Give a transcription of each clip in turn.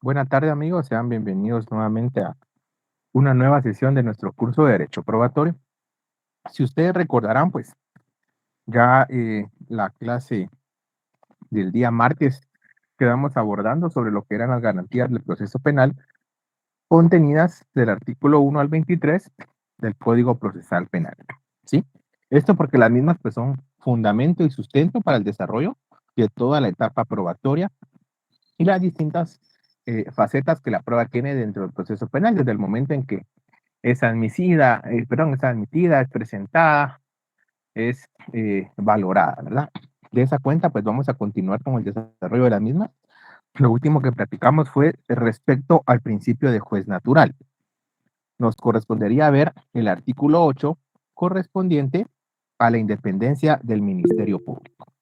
Buenas tardes amigos, sean bienvenidos nuevamente a una nueva sesión de nuestro curso de Derecho Probatorio. Si ustedes recordarán, pues ya la clase del día martes quedamos abordando sobre lo que eran las garantías del proceso penal contenidas del artículo 1 al 23 del Código Procesal Penal. ¿Sí? Esto porque las mismas pues, son fundamento y sustento para el desarrollo de toda la etapa probatoria y las distintas facetas que la prueba tiene dentro del proceso penal, desde el momento en que es admitida, es presentada, es valorada, ¿verdad? De esa cuenta, pues vamos a continuar con el desarrollo de la misma. Lo último que platicamos fue respecto al principio de juez natural. Nos correspondería ver el artículo 8 correspondiente a la independencia del Ministerio Público.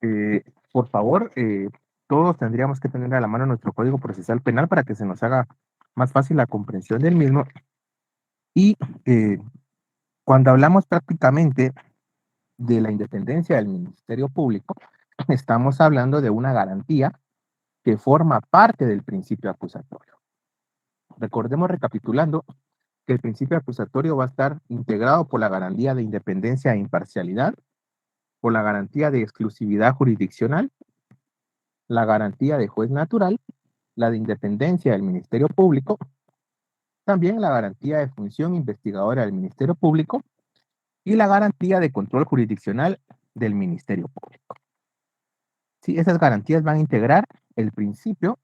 Eh, por favor, todos tendríamos que tener a la mano nuestro Código Procesal Penal para que se nos haga más fácil la comprensión del mismo. Y cuando hablamos prácticamente de la independencia del Ministerio Público, estamos hablando de una garantía que forma parte del principio acusatorio. Recordemos, recapitulando, que el principio acusatorio va a estar integrado por la garantía de independencia e imparcialidad, por la garantía de exclusividad jurisdiccional, la garantía de juez natural, la de independencia del Ministerio Público, también la garantía de función investigadora del Ministerio Público y la garantía de control jurisdiccional del Ministerio Público. Sí, esas garantías van a integrar el principio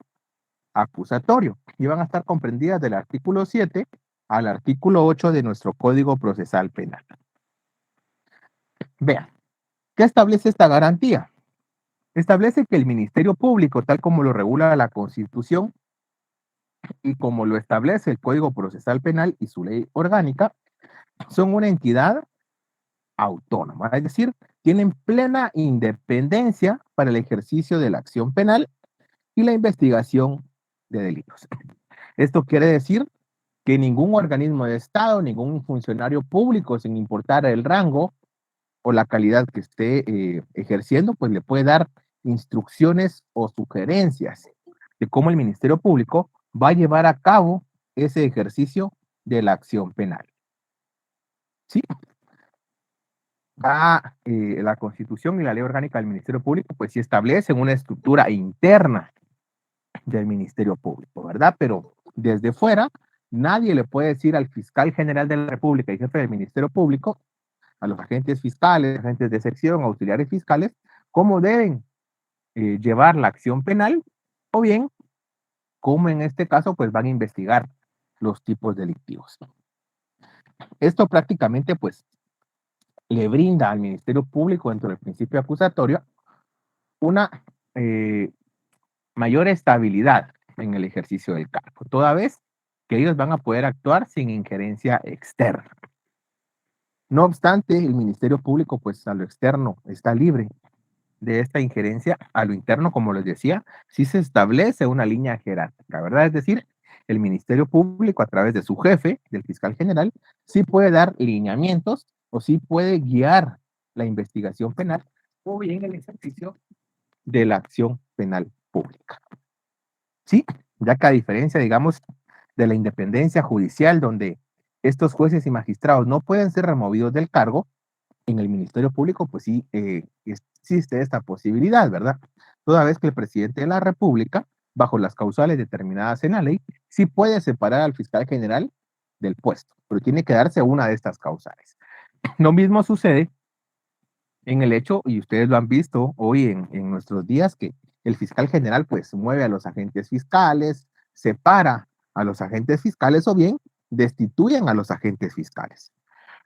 acusatorio y van a estar comprendidas del artículo 7 al artículo 8 de nuestro Código Procesal Penal. Vean, ¿qué establece esta garantía? Establece que el Ministerio Público, tal como lo regula la Constitución y como lo establece el Código Procesal Penal y su ley orgánica, son una entidad autónoma, es decir, tienen plena independencia para el ejercicio de la acción penal y la investigación de delitos. Esto quiere decir que ningún organismo de Estado, ningún funcionario público, sin importar el rango o la calidad que esté ejerciendo, pues le puede dar instrucciones o sugerencias de cómo el Ministerio Público va a llevar a cabo ese ejercicio de la acción penal. ¿Sí? La Constitución y la Ley Orgánica del Ministerio Público, pues sí establecen una estructura interna del Ministerio Público, ¿verdad? Pero desde fuera, nadie le puede decir al fiscal general de la República y jefe del Ministerio Público, a los agentes fiscales, agentes de sección, auxiliares fiscales, cómo deben llevar la acción penal o bien cómo en este caso pues van a investigar los tipos delictivos. Esto prácticamente pues le brinda al Ministerio Público dentro del principio acusatorio una mayor estabilidad en el ejercicio del cargo, toda vez que ellos van a poder actuar sin injerencia externa. No obstante, el Ministerio Público, pues a lo externo está libre de esta injerencia, a lo interno, como les decía, sí se establece una línea jerárquica, ¿verdad? Es decir, el Ministerio Público, a través de su jefe, del fiscal general, sí puede dar lineamientos o sí puede guiar la investigación penal o bien el ejercicio de la acción penal pública. Sí, ya que a diferencia, digamos, de la independencia judicial, donde estos jueces y magistrados no pueden ser removidos del cargo, en el Ministerio Público, pues sí existe esta posibilidad, ¿verdad? Toda vez que el presidente de la República, bajo las causales determinadas en la ley, sí puede separar al fiscal general del puesto, pero tiene que darse una de estas causales. Lo mismo sucede en el hecho, y ustedes lo han visto hoy en nuestros días, que el fiscal general pues mueve a los agentes fiscales, separa a los agentes fiscales o bien destituyen a los agentes fiscales.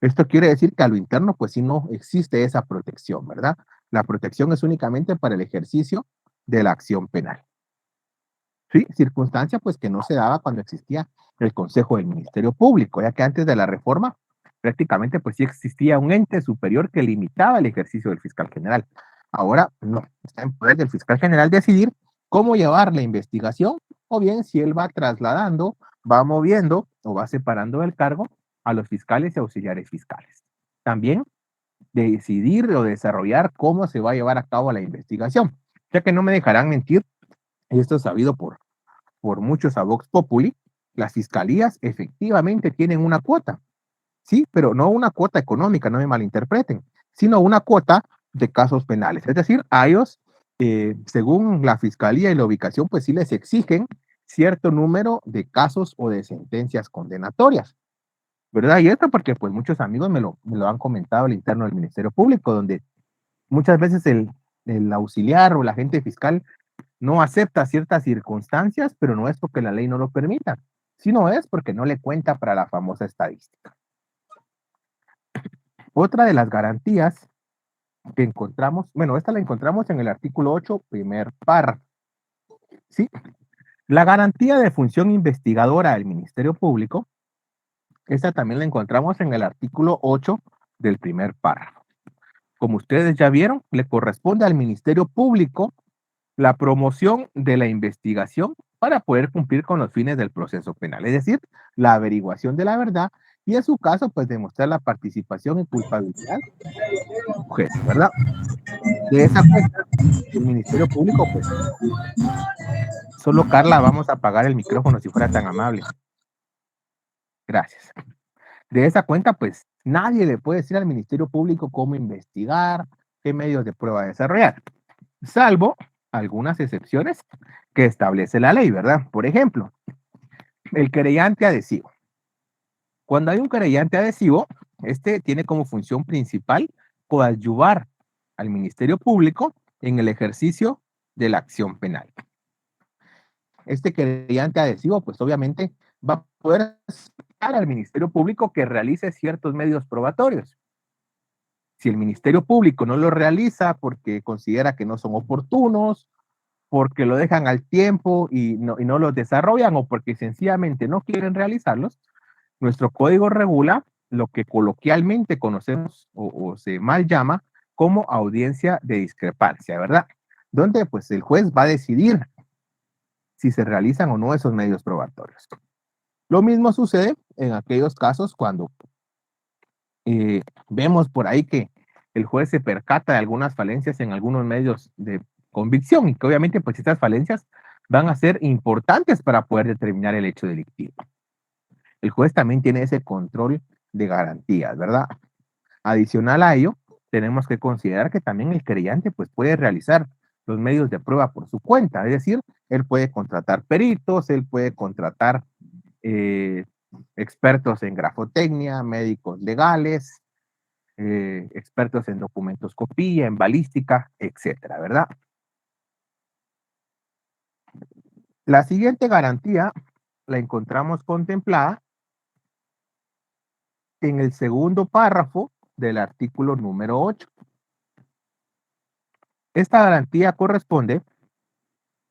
Esto quiere decir que a lo interno pues sí no existe esa protección, ¿verdad? La protección es únicamente para el ejercicio de la acción penal. Sí, circunstancia pues que no se daba cuando existía el Consejo del Ministerio Público, ya que antes de la reforma prácticamente pues sí existía un ente superior que limitaba el ejercicio del fiscal general. Ahora no, está en poder del fiscal general decidir cómo llevar la investigación o bien si él va trasladando, va moviendo o va separando del cargo a los fiscales y auxiliares fiscales. También decidir o desarrollar cómo se va a llevar a cabo la investigación, ya que no me dejarán mentir, y esto es sabido por muchos a Vox Populi, las fiscalías efectivamente tienen una cuota, sí, pero no una cuota económica, no me malinterpreten, sino una cuota de casos penales. Es decir, a ellos, según la fiscalía y la ubicación, pues sí les exigen cierto número de casos o de sentencias condenatorias, ¿verdad? Y esto porque pues muchos amigos me lo han comentado al interno del Ministerio Público, donde muchas veces el auxiliar o el agente fiscal no acepta ciertas circunstancias, pero no es porque la ley no lo permita, sino es porque no le cuenta para la famosa estadística. Otra de las garantías que encontramos, bueno, esta la encontramos en el artículo 8, primer párrafo, ¿sí? La garantía de función investigadora del Ministerio Público, esta también la encontramos en el artículo 8 del primer párrafo. Como ustedes ya vieron, le corresponde al Ministerio Público la promoción de la investigación para poder cumplir con los fines del proceso penal, es decir, la averiguación de la verdad y en su caso, pues demostrar la participación y culpabilidad del sujeto, ¿verdad? De esa cuenta, el Ministerio Público, pues, solo Carla, vamos a apagar el micrófono si fuera tan amable. Gracias. De esa cuenta, pues, nadie le puede decir al Ministerio Público cómo investigar, qué medios de prueba desarrollar, salvo algunas excepciones que establece la ley, ¿verdad? Por ejemplo, el querellante adhesivo. Cuando hay un querellante adhesivo, este tiene como función principal coadyuvar al Ministerio Público en el ejercicio de la acción penal. Este querellante adhesivo, pues obviamente va a poder solicitar al Ministerio Público que realice ciertos medios probatorios. Si el Ministerio Público no lo realiza porque considera que no son oportunos, porque lo dejan al tiempo y no los desarrollan o porque sencillamente no quieren realizarlos, nuestro código regula lo que coloquialmente conocemos o se mal llama como audiencia de discrepancia, ¿verdad? Donde pues el juez va a decidir si se realizan o no esos medios probatorios. Lo mismo sucede en aquellos casos cuando vemos por ahí que el juez se percata de algunas falencias en algunos medios de convicción y que obviamente pues estas falencias van a ser importantes para poder determinar el hecho delictivo. El juez también tiene ese control de garantías, ¿verdad? Adicional a ello, tenemos que considerar que también el querellante pues, puede realizar los medios de prueba por su cuenta, es decir, él puede contratar peritos, él puede contratar eh, expertos en grafotecnia, médicos legales, expertos en documentoscopía, en balística, etcétera, ¿verdad? La siguiente garantía la encontramos contemplada en el segundo párrafo del artículo número 8. Esta garantía corresponde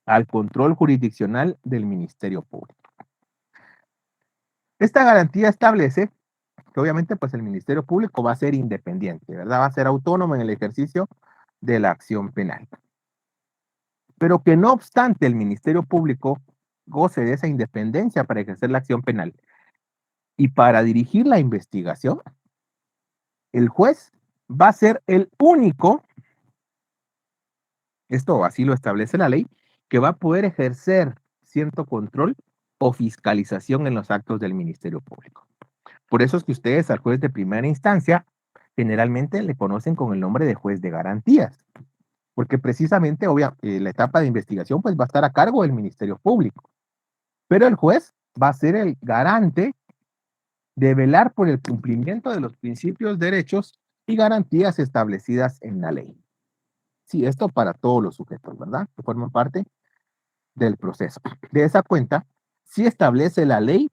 al control jurisdiccional del Ministerio Público. Esta garantía establece que obviamente pues el Ministerio Público va a ser independiente, ¿verdad? Va a ser autónomo en el ejercicio de la acción penal. Pero que no obstante el Ministerio Público goce de esa independencia para ejercer la acción penal y para dirigir la investigación, el juez va a ser el único, esto así lo establece la ley, que va a poder ejercer cierto control o fiscalización en los actos del Ministerio Público. Por eso es que ustedes al juez de primera instancia generalmente le conocen con el nombre de juez de garantías, porque precisamente, la etapa de investigación pues va a estar a cargo del Ministerio Público, pero el juez va a ser el garante de velar por el cumplimiento de los principios, derechos y garantías establecidas en la ley. Sí, esto para todos los sujetos, ¿verdad? Que forman parte del proceso. De esa cuenta, sí establece la ley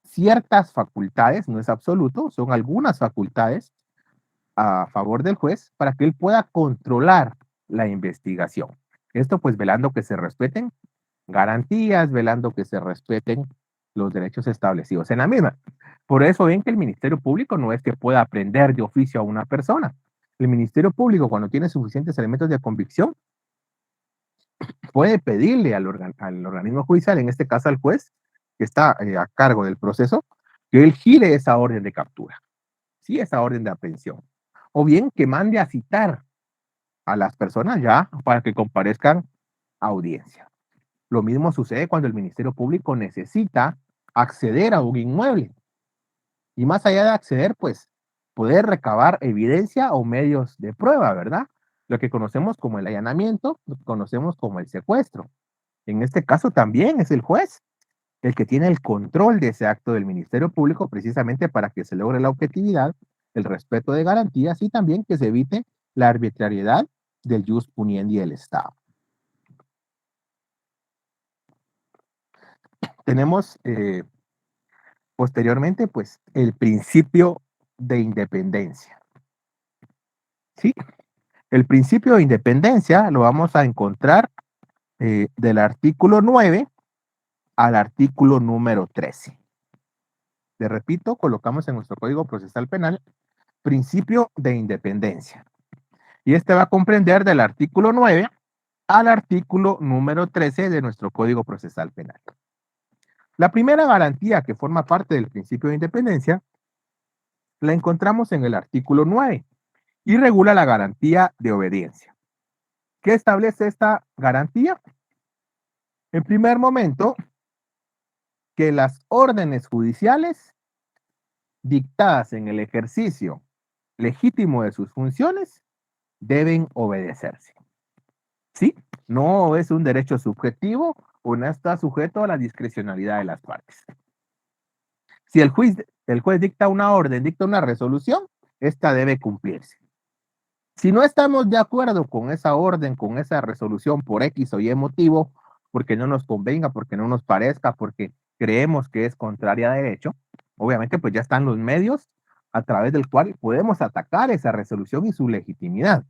ciertas facultades, no es absoluto, son algunas facultades a favor del juez para que él pueda controlar la investigación. Esto pues velando que se respeten garantías, velando que se respeten los derechos establecidos en la misma. Por eso ven que el Ministerio Público no es que pueda aprender de oficio a una persona. El Ministerio Público, cuando tiene suficientes elementos de convicción, puede pedirle al organismo judicial, en este caso al juez, que está a cargo del proceso, que él gire esa orden de captura, sí, esa orden de aprehensión. O bien que mande a citar a las personas ya para que comparezcan a audiencia. Lo mismo sucede cuando el Ministerio Público necesita acceder a un inmueble. Y más allá de acceder, pues, poder recabar evidencia o medios de prueba, ¿verdad? Lo que conocemos como el allanamiento, lo que conocemos como el secuestro. En este caso también es el juez el que tiene el control de ese acto del Ministerio Público precisamente para que se logre la objetividad, el respeto de garantías y también que se evite la arbitrariedad del jus puniendi del Estado. Tenemos posteriormente, pues, el principio de independencia. ¿Sí? El principio de independencia lo vamos a encontrar del artículo 9 al artículo número 13. Le repito, colocamos en nuestro Código Procesal Penal principio de independencia. Y este va a comprender del artículo 9 al artículo número 13 de nuestro Código Procesal Penal. La primera garantía que forma parte del principio de independencia la encontramos en el artículo 9 y regula la garantía de obediencia. ¿Qué establece esta garantía? En primer momento, que las órdenes judiciales dictadas en el ejercicio legítimo de sus funciones deben obedecerse. ¿Sí? No es un derecho subjetivo o no está sujeto a la discrecionalidad de las partes. Si el juez dicta una orden, dicta una resolución, esta debe cumplirse. Si no estamos de acuerdo con esa orden, con esa resolución por X o Y motivo, porque no nos convenga, porque no nos parezca, porque creemos que es contraria a derecho, obviamente pues ya están los medios a través del cual podemos atacar esa resolución y su legitimidad.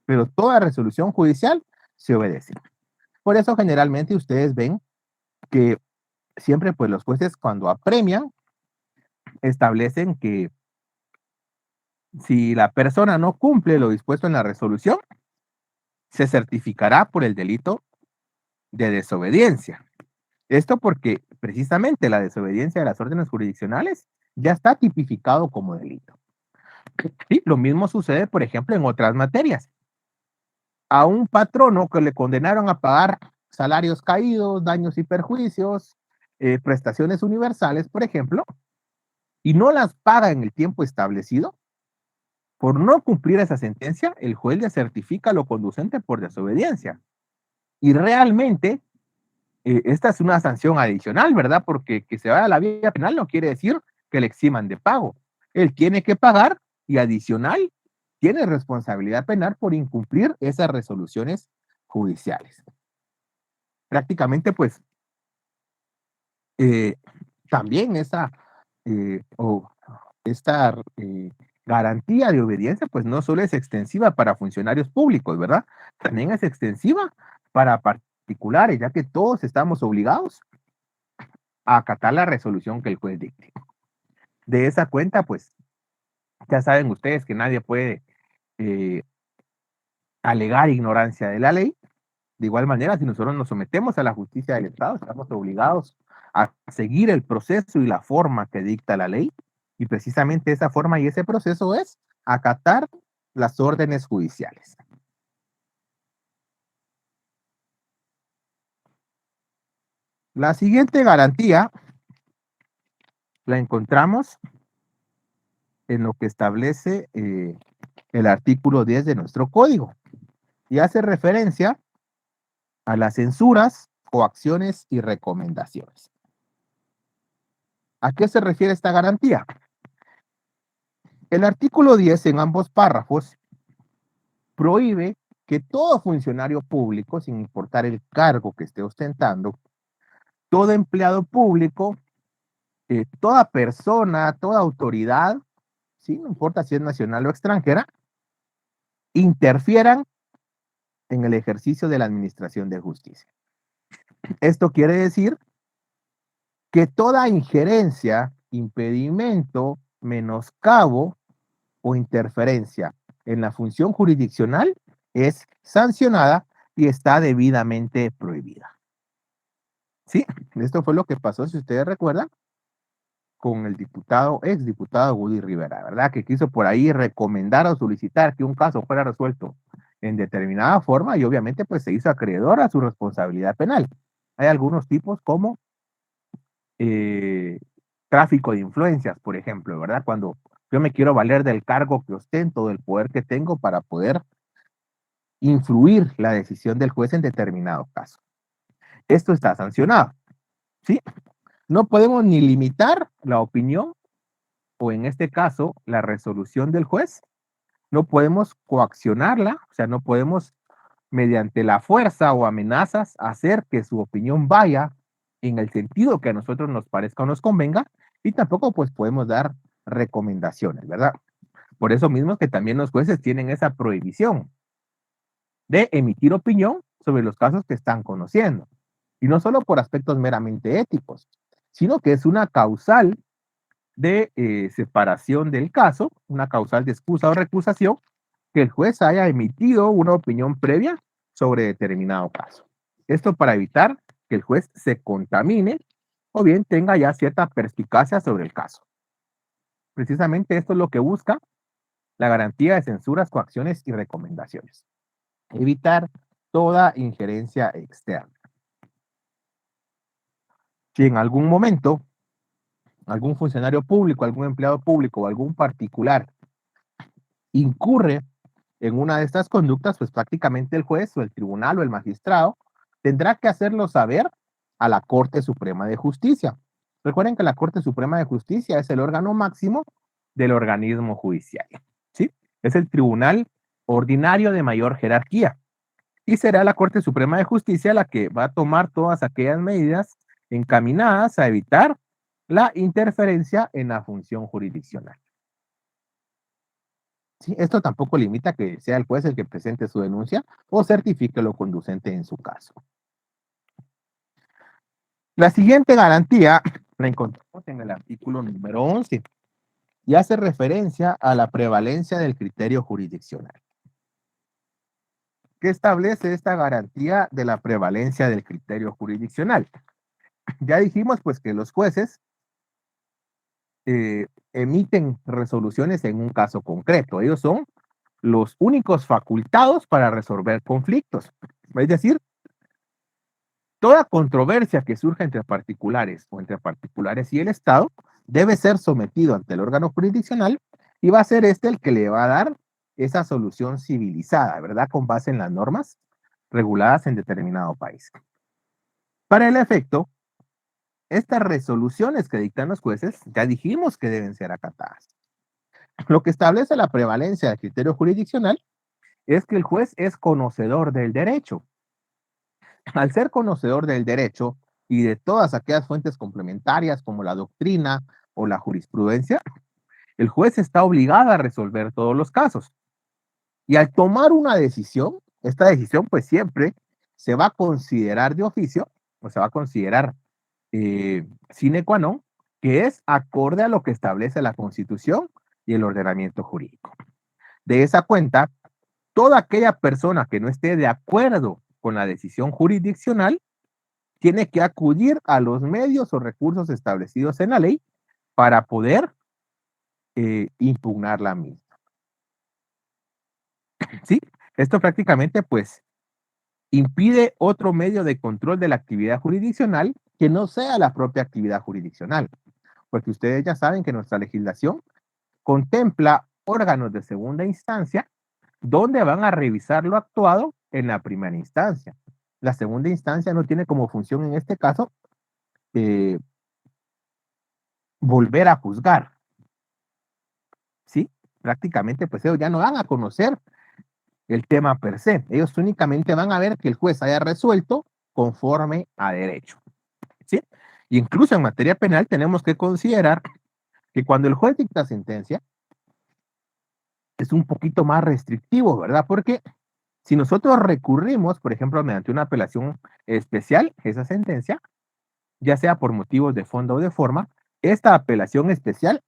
Pero toda resolución judicial se obedece. Por eso generalmente ustedes ven que siempre pues los jueces cuando apremian establecen que si la persona no cumple lo dispuesto en la resolución, se certificará por el delito de desobediencia. Esto porque precisamente la desobediencia de las órdenes jurisdiccionales ya está tipificado como delito. Sí, lo mismo sucede, por ejemplo, en otras materias. A un patrono que le condenaron a pagar salarios caídos, daños y perjuicios, prestaciones universales, por ejemplo, y no las paga en el tiempo establecido, por no cumplir esa sentencia, el juez le certifica lo conducente por desobediencia. Y realmente, esta es una sanción adicional, ¿verdad? Porque que se vaya a la vía penal no quiere decir que le eximan de pago. Él tiene que pagar y adicional tiene responsabilidad penal por incumplir esas resoluciones judiciales. Prácticamente, pues, eh, también esta garantía de obediencia, pues no solo es extensiva para funcionarios públicos, ¿verdad? También es extensiva para particulares, ya que todos estamos obligados a acatar la resolución que el juez dicte. De esa cuenta, pues, ya saben ustedes que nadie puede eh, alegar ignorancia de la ley. De igual manera, si nosotros nos sometemos a la justicia del Estado, estamos obligados a seguir el proceso y la forma que dicta la ley. Y precisamente esa forma y ese proceso es acatar las órdenes judiciales. La siguiente garantía la encontramos en lo que establece el artículo 10 de nuestro código y hace referencia a las censuras, coacciones y recomendaciones. ¿A qué se refiere esta garantía? El artículo 10 en ambos párrafos prohíbe que todo funcionario público, sin importar el cargo que esté ostentando, todo empleado público, toda persona, toda autoridad, ¿sí? No importa si es nacional o extranjera, interfieran en el ejercicio de la administración de justicia. Esto quiere decir que toda injerencia, impedimento, menoscabo o interferencia en la función jurisdiccional es sancionada y está debidamente prohibida. Sí, esto fue lo que pasó, si ustedes recuerdan, con el exdiputado Woody Rivera, ¿verdad? Que quiso por ahí recomendar o solicitar que un caso fuera resuelto en determinada forma y obviamente pues se hizo acreedor a su responsabilidad penal. Hay algunos tipos como eh, tráfico de influencias, por ejemplo, ¿verdad? Cuando yo me quiero valer del cargo que ostento, del poder que tengo para poder influir la decisión del juez en determinado caso. Esto está sancionado, ¿sí? No podemos ni limitar la opinión o en este caso la resolución del juez, no podemos coaccionarla, o sea, no podemos mediante la fuerza o amenazas hacer que su opinión vaya en el sentido que a nosotros nos parezca o nos convenga y tampoco pues podemos dar recomendaciones, ¿verdad? Por eso mismo que también los jueces tienen esa prohibición de emitir opinión sobre los casos que están conociendo. Y no solo por aspectos meramente éticos, sino que es una causal de separación del caso, una causal de excusa o recusación, que el juez haya emitido una opinión previa sobre determinado caso. Esto para evitar que el juez se contamine o bien tenga ya cierta perspicacia sobre el caso. Precisamente esto es lo que busca la garantía de censuras, coacciones y recomendaciones. Evitar toda injerencia externa. Si en algún momento algún funcionario público, algún empleado público o algún particular incurre en una de estas conductas, pues prácticamente el juez o el tribunal o el magistrado tendrá que hacerlo saber a la Corte Suprema de Justicia. Recuerden que la Corte Suprema de Justicia es el órgano máximo del organismo judicial, ¿sí? Es el tribunal ordinario de mayor jerarquía y será la Corte Suprema de Justicia la que va a tomar todas aquellas medidas encaminadas a evitar la interferencia en la función jurisdiccional. ¿Sí? Esto tampoco limita que sea el juez el que presente su denuncia o certifique lo conducente en su caso. La siguiente garantía la encontramos en el artículo número 11 y hace referencia a la prevalencia del criterio jurisdiccional. ¿Qué establece esta garantía de la prevalencia del criterio jurisdiccional? Ya dijimos pues que los jueces emiten resoluciones en un caso concreto. Ellos son los únicos facultados para resolver conflictos. Es decir, toda controversia que surja entre particulares o entre particulares y el Estado debe ser sometido ante el órgano jurisdiccional y va a ser este el que le va a dar esa solución civilizada, ¿verdad? Con base en las normas reguladas en determinado país. Para el efecto, estas resoluciones que dictan los jueces, ya dijimos que deben ser acatadas. Lo que establece la prevalencia del criterio jurisdiccional es que el juez es conocedor del derecho. Al ser conocedor del derecho y de todas aquellas fuentes complementarias como la doctrina o la jurisprudencia, el juez está obligado a resolver todos los casos. Y al tomar una decisión, esta decisión pues siempre se va a considerar de oficio, o se va a considerar sine qua non, que es acorde a lo que establece la Constitución y el ordenamiento jurídico. De esa cuenta, toda aquella persona que no esté de acuerdo con la decisión jurisdiccional tiene que acudir a los medios o recursos establecidos en la ley para poder impugnar la misma. ¿Sí? Esto prácticamente pues impide otro medio de control de la actividad jurisdiccional que no sea la propia actividad jurisdiccional, porque ustedes ya saben que nuestra legislación contempla órganos de segunda instancia donde van a revisar lo actuado en la primera instancia. La segunda instancia no tiene como función en este caso volver a juzgar, ¿sí? Prácticamente pues ellos ya no van a conocer el tema per se, ellos únicamente van a ver que el juez haya resuelto conforme a derecho, ¿sí? Y incluso en materia penal tenemos que considerar que cuando el juez dicta sentencia es un poquito más restrictivo, ¿verdad? Porque si nosotros recurrimos, por ejemplo, mediante una apelación especial, esa sentencia, ya sea por motivos de fondo o de forma, esta apelación especial,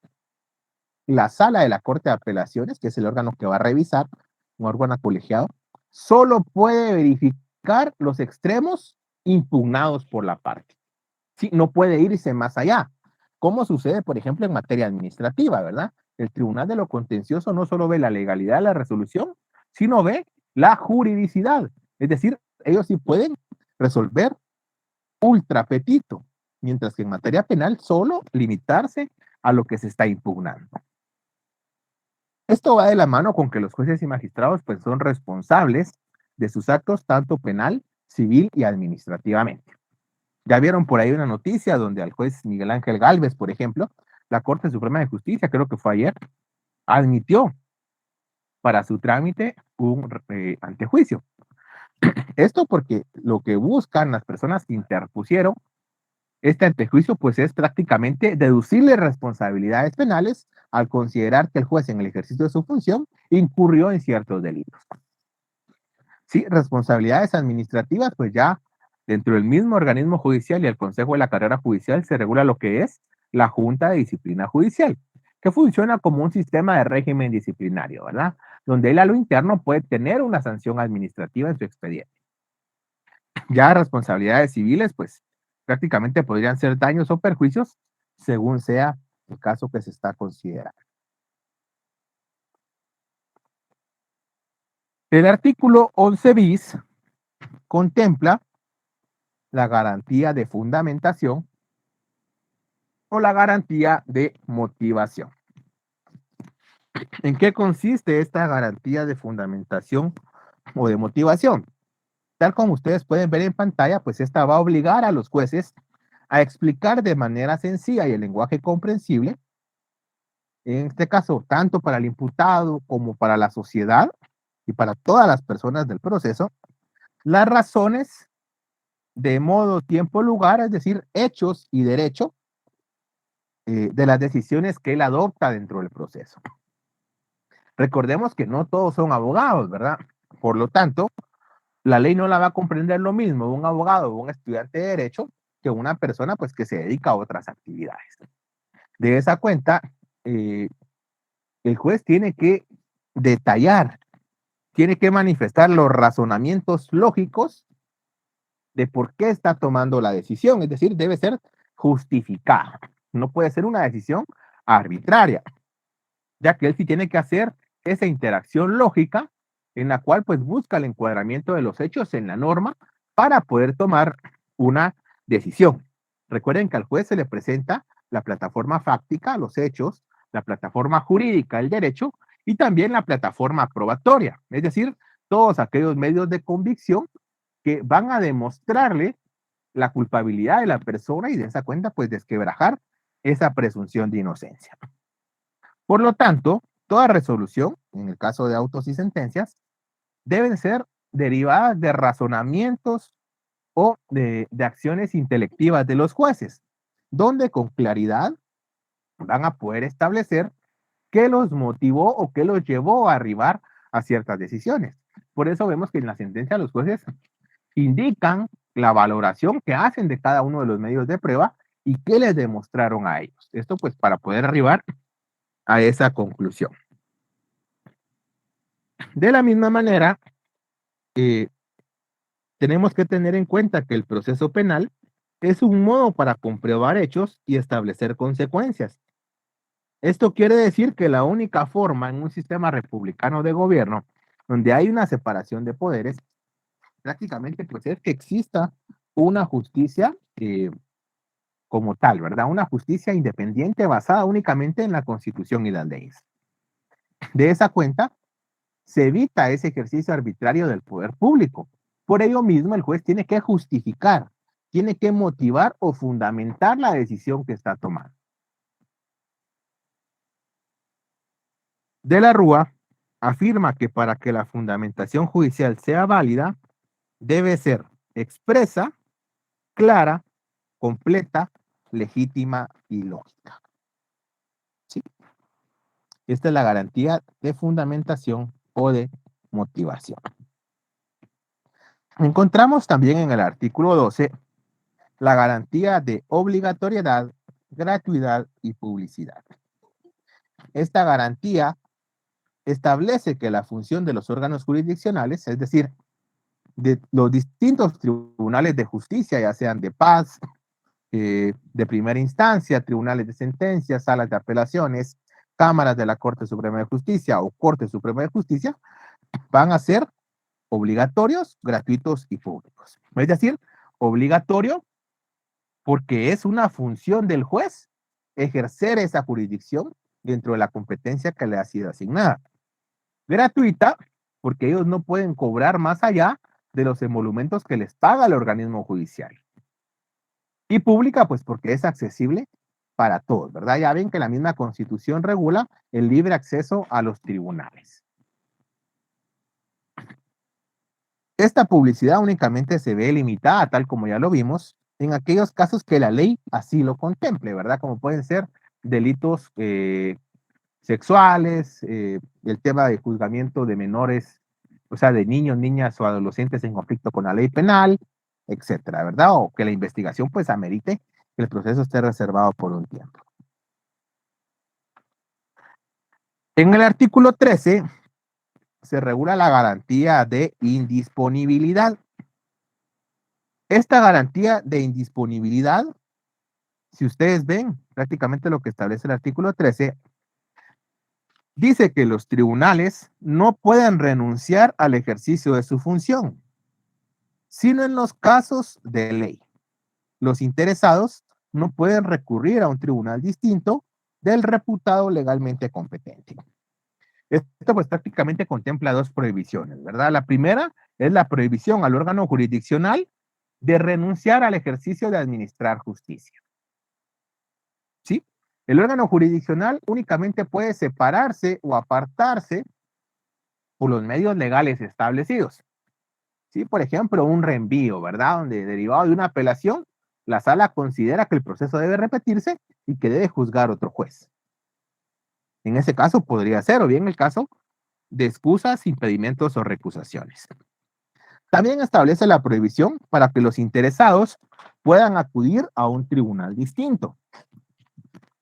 la sala de la Corte de Apelaciones, que es el órgano que va a revisar, un órgano colegiado, solo puede verificar los extremos impugnados por la parte. Sí, no puede irse más allá. ¿Cómo sucede, por ejemplo, en materia administrativa, verdad? El Tribunal de lo Contencioso no solo ve la legalidad de la resolución, sino ve la juridicidad. Es decir, ellos sí pueden resolver ultra petito, mientras que en materia penal solo limitarse a lo que se está impugnando. Esto va de la mano con que los jueces y magistrados pues son responsables de sus actos tanto penal, civil y administrativamente. Ya vieron por ahí una noticia donde al juez Miguel Ángel Gálvez, por ejemplo, la Corte Suprema de Justicia, creo que fue ayer, admitió para su trámite un antejuicio. Esto porque lo que buscan las personas que interpusieron este antejuicio, pues es prácticamente deducirle responsabilidades penales al considerar que el juez en el ejercicio de su función incurrió en ciertos delitos. Sí, responsabilidades administrativas, pues ya dentro del mismo organismo judicial y el Consejo de la Carrera Judicial se regula lo que es la Junta de Disciplina Judicial, que funciona como un sistema de régimen disciplinario, ¿verdad? Donde él a lo interno puede tener una sanción administrativa en su expediente. Ya responsabilidades civiles, pues prácticamente podrían ser daños o perjuicios según sea el caso que se está considerando. El artículo 11 bis contempla la garantía de fundamentación o la garantía de motivación. ¿En qué consiste esta garantía de fundamentación o de motivación? Tal como ustedes pueden ver en pantalla, pues esta va a obligar a los jueces a explicar de manera sencilla y en lenguaje comprensible, en este caso, tanto para el imputado como para la sociedad y para todas las personas del proceso, las razones de modo, tiempo, lugar, es decir, hechos y derecho de las decisiones que él adopta dentro del proceso. Recordemos que no todos son abogados, ¿verdad? Por lo tanto, la ley no la va a comprender lo mismo un abogado o un estudiante de derecho que una persona pues que se dedica a otras actividades. De esa cuenta, eh, el juez tiene que detallar, tiene que manifestar los razonamientos lógicos de por qué está tomando la decisión, es decir, debe ser justificada. No puede ser una decisión arbitraria, ya que él sí tiene que hacer esa interacción lógica en la cual pues busca el encuadramiento de los hechos en la norma para poder tomar una decisión. Recuerden que al juez se le presenta la plataforma fáctica, los hechos, la plataforma jurídica, el derecho, y también la plataforma probatoria, es decir, todos aquellos medios de convicción que van a demostrarle la culpabilidad de la persona y de esa cuenta pues desquebrajar esa presunción de inocencia. Por lo tanto, toda resolución, en el caso de autos y sentencias, deben ser derivadas de razonamientos o de acciones intelectivas de los jueces, donde con claridad van a poder establecer qué los motivó o qué los llevó a arribar a ciertas decisiones. Por eso vemos que en la sentencia los jueces indican la valoración que hacen de cada uno de los medios de prueba y qué les demostraron a ellos. Esto pues para poder arribar a esa conclusión. De la misma manera, eh, tenemos que tener en cuenta que el proceso penal es un modo para comprobar hechos y establecer consecuencias. Esto quiere decir que la única forma en un sistema republicano de gobierno donde hay una separación de poderes, prácticamente pues es que exista una justicia como tal, ¿verdad? Una justicia independiente basada únicamente en la Constitución y las leyes. De esa cuenta, se evita ese ejercicio arbitrario del poder público. Por ello mismo, el juez tiene que justificar, tiene que motivar o fundamentar la decisión que está tomando. De la Rúa afirma que para que la fundamentación judicial sea válida, debe ser expresa, clara, completa, legítima y lógica. ¿Sí? Esta es la garantía de fundamentación o de motivación. Encontramos también en el artículo 12 la garantía de obligatoriedad, gratuidad y publicidad. Esta garantía establece que la función de los órganos jurisdiccionales, es decir, de los distintos tribunales de justicia, ya sean de paz, de primera instancia, tribunales de sentencia, salas de apelaciones, cámaras de la Corte Suprema de Justicia o Corte Suprema de Justicia, van a ser obligatorios, gratuitos y públicos. Es decir, obligatorio porque es una función del juez ejercer esa jurisdicción dentro de la competencia que le ha sido asignada. Gratuita, porque ellos no pueden cobrar más allá de los emolumentos que les paga el organismo judicial. Y pública, pues porque es accesible para todos, ¿verdad? Ya ven que la misma Constitución regula el libre acceso a los tribunales. Esta publicidad únicamente se ve limitada, tal como ya lo vimos, en aquellos casos que la ley así lo contemple, ¿verdad? Como pueden ser delitos sexuales, el tema de juzgamiento de menores, o sea, de niños, niñas o adolescentes en conflicto con la ley penal, etcétera, ¿verdad? O que la investigación pues amerite que el proceso esté reservado por un tiempo. En el artículo 13 se regula la garantía de indisponibilidad. Esta garantía de indisponibilidad, si ustedes ven prácticamente lo que establece el artículo 13, dice que los tribunales no pueden renunciar al ejercicio de su función, sino en los casos de ley. Los interesados no pueden recurrir a un tribunal distinto del reputado legalmente competente. Esto pues prácticamente contempla dos prohibiciones, ¿verdad? La primera es la prohibición al órgano jurisdiccional de renunciar al ejercicio de administrar justicia. ¿Sí? El órgano jurisdiccional únicamente puede separarse o apartarse por los medios legales establecidos. ¿Sí? Por ejemplo, un reenvío, ¿verdad? Donde derivado de una apelación, la sala considera que el proceso debe repetirse y que debe juzgar otro juez. En ese caso podría ser, o bien el caso de excusas, impedimentos o recusaciones. También establece la prohibición para que los interesados puedan acudir a un tribunal distinto.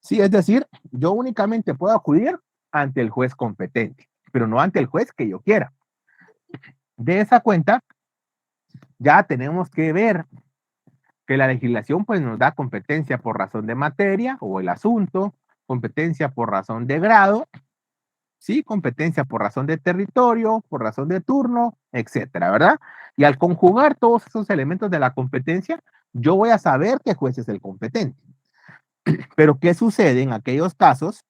Sí, es decir, yo únicamente puedo acudir ante el juez competente, pero no ante el juez que yo quiera. De esa cuenta, ya tenemos que ver que la legislación pues nos da competencia por razón de materia o el asunto, competencia por razón de grado, sí, competencia por razón de territorio, por razón de turno, etcétera, ¿verdad? Y al conjugar todos esos elementos de la competencia, yo voy a saber qué juez es el competente. Pero ¿qué sucede en aquellos casos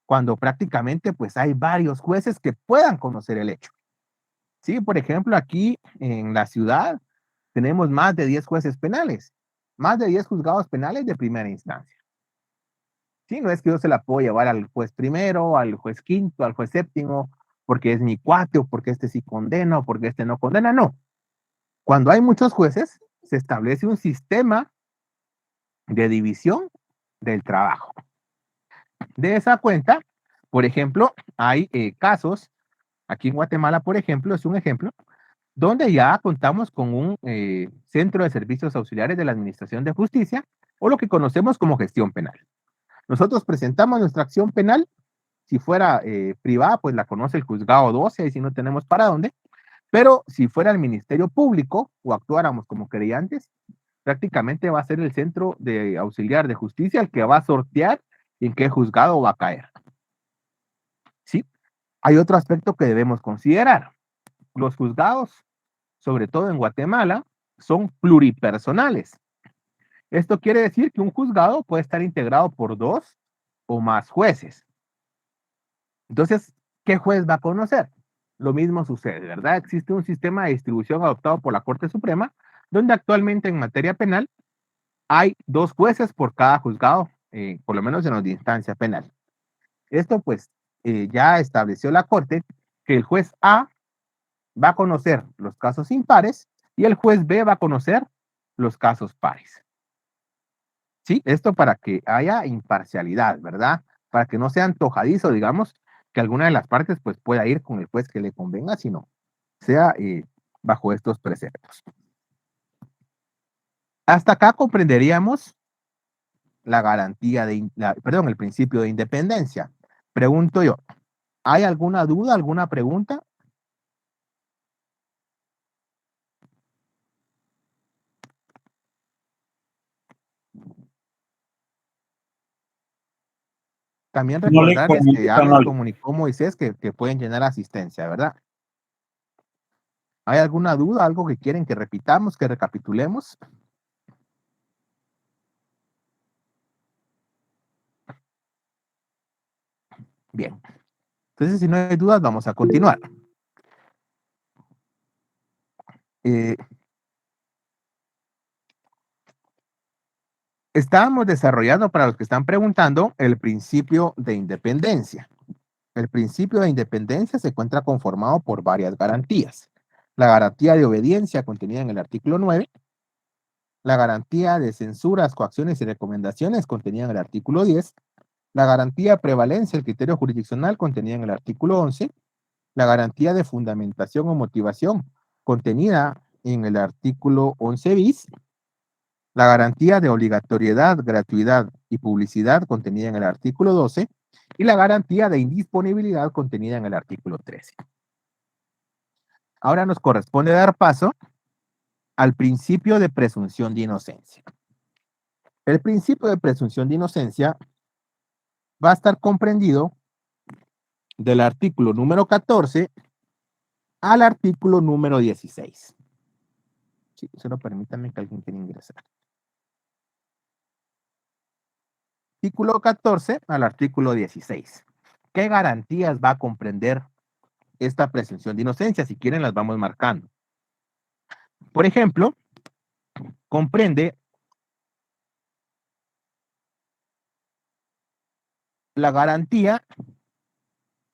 cuando prácticamente pues hay varios jueces que puedan conocer el hecho? Sí, por ejemplo, aquí en la ciudad tenemos más de 10 jueces penales, más de 10 juzgados penales de primera instancia. Sí, no es que yo se la puedo llevar al juez primero, al juez quinto, al juez séptimo, porque es mi cuate, o porque este sí condena, o porque este no condena, no. Cuando hay muchos jueces, se establece un sistema de división del trabajo. De esa cuenta, por ejemplo, hay casos, aquí en Guatemala, por ejemplo, es un ejemplo, donde ya contamos con un centro de servicios auxiliares de la Administración de Justicia, o lo que conocemos como gestión penal. Nosotros presentamos nuestra acción penal. Si fuera privada, pues la conoce el juzgado 12, y si no tenemos para dónde. Pero si fuera el Ministerio Público o actuáramos como querellantes, prácticamente va a ser el Centro de Auxiliar de Justicia el que va a sortear en qué juzgado va a caer. ¿Sí? Hay otro aspecto que debemos considerar. Los juzgados, sobre todo en Guatemala, son pluripersonales. Esto quiere decir que un juzgado puede estar integrado por 2 o más jueces. Entonces, ¿qué juez va a conocer? Lo mismo sucede, ¿verdad? Existe un sistema de distribución adoptado por la Corte Suprema, donde actualmente en materia penal hay 2 jueces por cada juzgado, por lo menos en los de instancia penal. Esto pues ya estableció la Corte que el juez A va a conocer los casos impares y el juez B va a conocer los casos pares. ¿Sí? Esto para que haya imparcialidad, ¿verdad? Para que no sea antojadizo, digamos, que alguna de las partes pues pueda ir con el juez que le convenga, sino sea bajo estos preceptos. Hasta acá comprenderíamos la garantía de, perdón, el principio de independencia. Pregunto yo, ¿hay alguna duda, alguna pregunta? También No le recordarles que ya comunican les al... comunicó Moisés que pueden llenar asistencia, ¿verdad? ¿Hay alguna duda, algo que quieren que repitamos, que recapitulemos? Bien. Entonces, si no hay dudas, vamos a continuar. Eh, Estábamos desarrollando, para los que están preguntando, el principio de independencia. El principio de independencia se encuentra conformado por varias garantías. La garantía de obediencia contenida en el artículo 9, la garantía de censuras, coacciones y recomendaciones contenida en el artículo 10, la garantía de prevalencia, el criterio jurisdiccional contenida en el artículo 11, la garantía de fundamentación o motivación contenida en el artículo 11 bis, la garantía de obligatoriedad, gratuidad y publicidad contenida en el artículo 12 y la garantía de indisponibilidad contenida en el artículo 13. Ahora nos corresponde dar paso al principio de presunción de inocencia. El principio de presunción de inocencia va a estar comprendido del artículo número 14 al artículo número 16. Sí, solo permítanme que alguien quiera ingresar. Artículo 14 al artículo 16. ¿Qué garantías va a comprender esta presunción de inocencia? Si quieren, las vamos marcando. Por ejemplo, comprende la garantía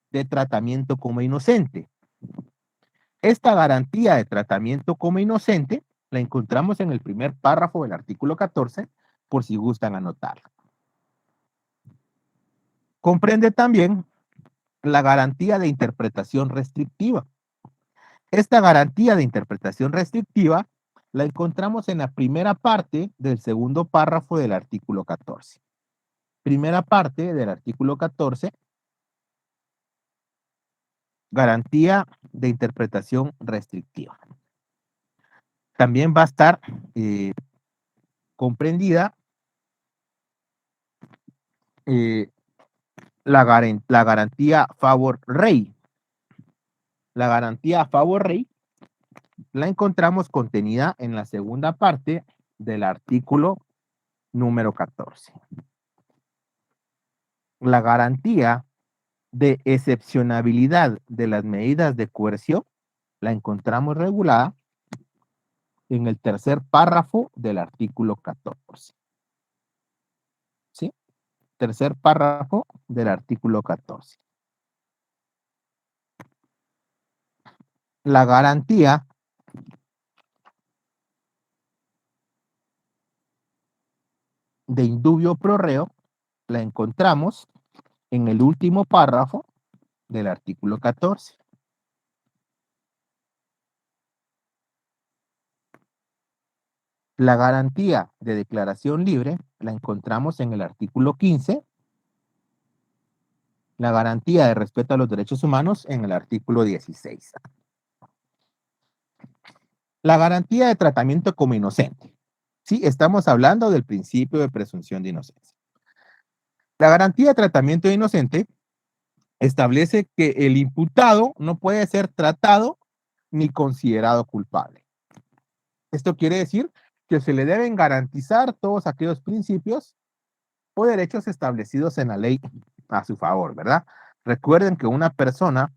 de tratamiento como inocente. Esta garantía de tratamiento como inocente la encontramos en el primer párrafo del artículo 14, por si gustan anotarla. Comprende también la garantía de interpretación restrictiva. Esta garantía de interpretación restrictiva la encontramos en la primera parte del segundo párrafo del artículo 14. Primera parte del artículo 14, garantía de interpretación restrictiva. También va a estar comprendida la garantía favor rey. La garantía favor rey la encontramos contenida en la segunda parte del artículo número 14. La garantía de excepcionabilidad de las medidas de coerción la encontramos regulada en el tercer párrafo del artículo 14. ¿Sí? Tercer párrafo del artículo 14. La garantía de indubio pro reo la encontramos en el último párrafo del artículo 14. La garantía de declaración libre la encontramos en el artículo 15. La garantía de respeto a los derechos humanos en el artículo 16. La garantía de tratamiento como inocente. Sí, estamos hablando del principio de presunción de inocencia. La garantía de tratamiento de inocente establece que el imputado no puede ser tratado ni considerado culpable. Esto quiere decir que se le deben garantizar todos aquellos principios o derechos establecidos en la ley a su favor, ¿verdad? Recuerden que una persona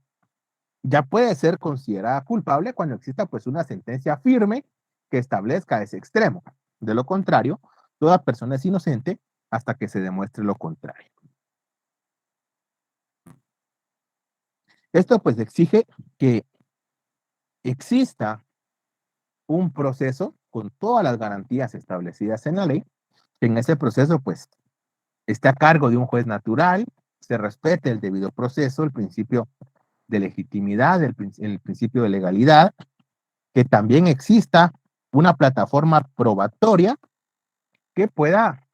ya puede ser considerada culpable cuando exista pues una sentencia firme que establezca ese extremo. De lo contrario, toda persona es inocente hasta que se demuestre lo contrario. Esto pues exige que exista un proceso con todas las garantías establecidas en la ley, que en ese proceso pues esté a cargo de un juez natural, se respete el debido proceso, el principio de legitimidad, el principio de legalidad, que también exista una plataforma probatoria que pueda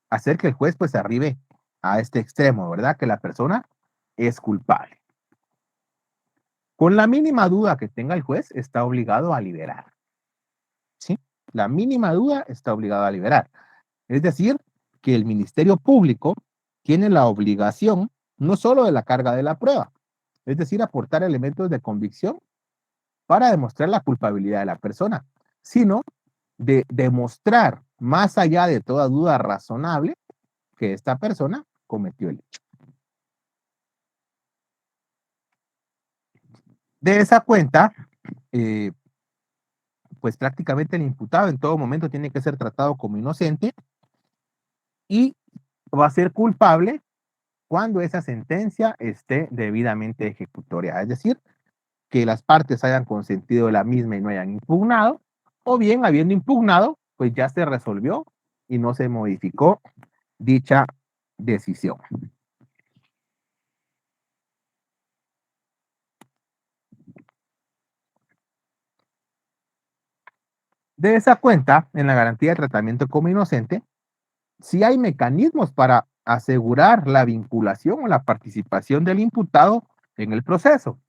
hacer que el juez pues arribe a este extremo, ¿verdad? Que la persona es culpable. Con la mínima duda que tenga el juez, está obligado a liberar. ¿Sí? La mínima duda está obligado a liberar. Es decir, que el Ministerio Público tiene la obligación no solo de la carga de la prueba, es decir, aportar elementos de convicción para demostrar la culpabilidad de la persona, sino de demostrar, más allá de toda duda razonable, que esta persona cometió el hecho. De esa cuenta, pues prácticamente el imputado en todo momento tiene que ser tratado como inocente y va a ser culpable cuando esa sentencia esté debidamente ejecutoria, es decir, que las partes hayan consentido de la misma y no hayan impugnado, o bien habiendo impugnado, pues ya se resolvió y no se modificó dicha decisión. De esa cuenta, en la garantía de tratamiento como inocente, sí hay mecanismos para asegurar la vinculación o la participación del imputado en el proceso.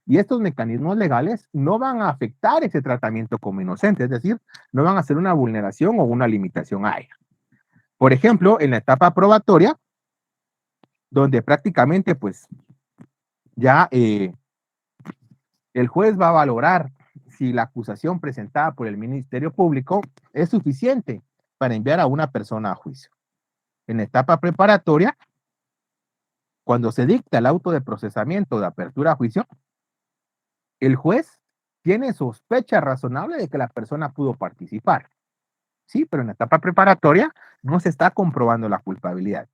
Y estos mecanismos legales no van a afectar ese tratamiento como inocente, es decir, no van a ser una vulneración o una limitación a ella. Por ejemplo, en la etapa probatoria, donde prácticamente pues ya el juez va a valorar si la acusación presentada por el Ministerio Público es suficiente para enviar a una persona a juicio. En la etapa preparatoria, cuando se dicta el auto de procesamiento de apertura a juicio, el juez tiene sospecha razonable de que la persona pudo participar. Sí, pero en la etapa preparatoria no se está comprobando la culpabilidad.